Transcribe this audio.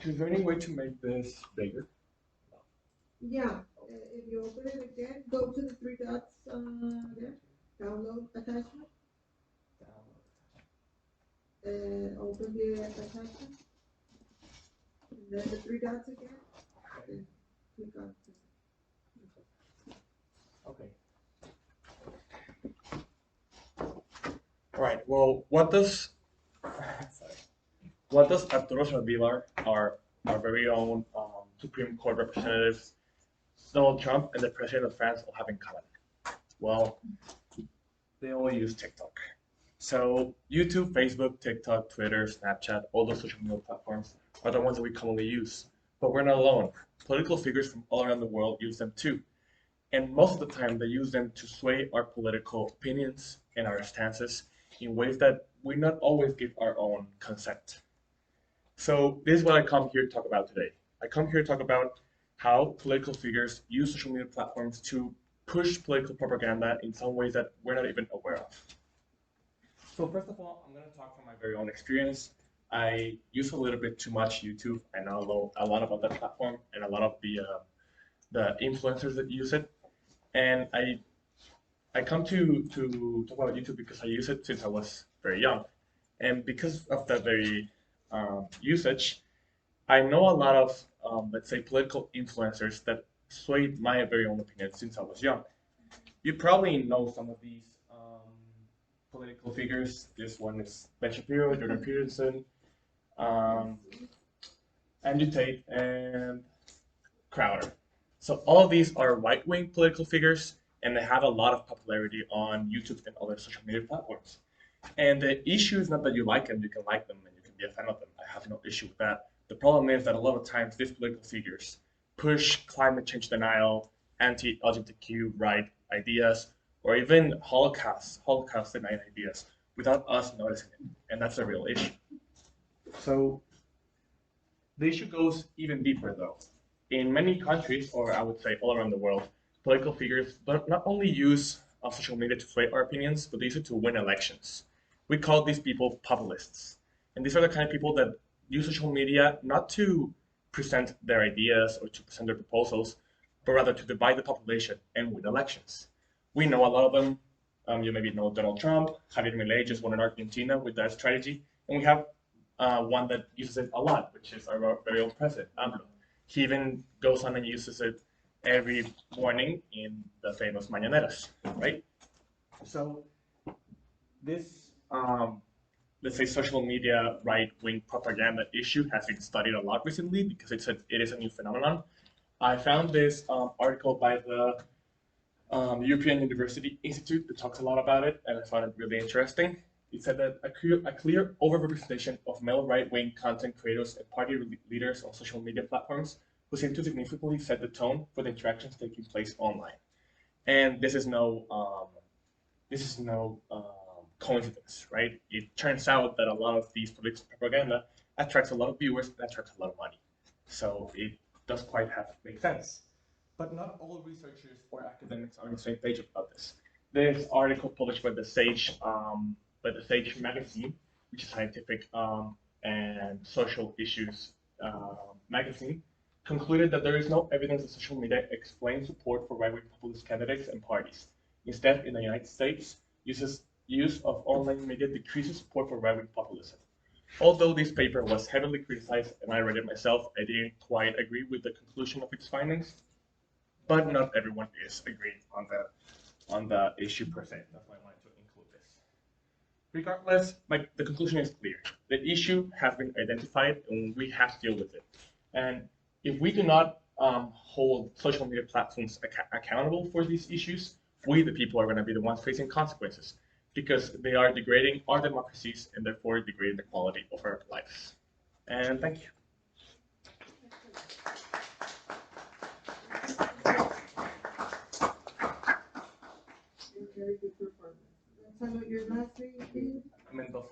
Is there any way to make this bigger? Yeah, if you open it again, go to the three dots there, download attachment, open the attachment, and then the three dots again, and click on it. Okay. All right. Well, what does Arturo Saldívar, our very own Supreme Court representative, Donald Trump, and the president of France all have in common? Well, they all use TikTok. So YouTube, Facebook, TikTok, Twitter, Snapchat, all those social media platforms are the ones that we commonly use. But we're not alone. Political figures from all around the world use them too. And most of the time, they use them to sway our political opinions and our stances in ways that we not always give our own consent. So this is what I come here to talk about today. I come here to talk about how political figures use social media platforms to push political propaganda in some ways that we're not even aware of. So first of all, I'm going to talk from my very own experience. I use a little bit too much YouTube. I know a lot about that platform and a lot of the influencers that use it. And I come to talk about YouTube because I use it since I was very young. And because of that very usage, I know a lot of, let's say, political influencers that swayed my very own opinion since I was young. You probably know some of these political figures. This one is Ben Shapiro, Jordan Peterson, Andrew Tate, and Crowder. So all of these are right-wing political figures, and they have a lot of popularity on YouTube and other social media platforms. And the issue is not that you like them, you can like them and you can be a fan of them. I have no issue with that. The problem is that a lot of times these political figures push climate change denial, anti-LGBTQ right ideas, or even Holocaust denying ideas without us noticing it. And that's a real issue. So the issue goes even deeper though. In many countries, or I would say all around the world, political figures not only use social media to sway our opinions, but they use it to win elections. We call these people populists. And these are the kind of people that use social media not to present their ideas or to present their proposals, but rather to divide the population and win elections. We know a lot of them. You maybe know Donald Trump, Javier Milei just won in Argentina with that strategy. And we have one that uses it a lot, which is our very own president, AMLO. He even goes on and uses it every morning in the famous mañaneras, right? So this, let's say, social media right-wing propaganda issue has been studied a lot recently because it is a new phenomenon. I found this article by the European University Institute that talks a lot about it, and I found it really interesting. It said that a clear overrepresentation of male right-wing content creators and party leaders on social media platforms who seem to significantly set the tone for the interactions taking place online. And this is no coincidence, right? It turns out that a lot of these political propaganda attracts a lot of viewers and attracts a lot of money. So it does quite have to make sense. But not all researchers or academics are on the same page about this. This article published by the Sage magazine, which is scientific and social issues magazine, concluded that there is no evidence that social media explains support for right-wing populist candidates and parties. Instead, in the United States, use of online media decreases support for right-wing populism. Although this paper was heavily criticized and I read it myself, I didn't quite agree with the conclusion of its findings. But not everyone is agreeing on the issue per se. That's why I wanted to include this. Regardless, the conclusion is clear. The issue has been identified and we have to deal with it. And if we do not hold social media platforms accountable for these issues, we, the people, are going to be the ones facing consequences because they are degrading our democracies and therefore degrading the quality of our lives. And thank you. Very good performance. Some of your last three. I mean, both.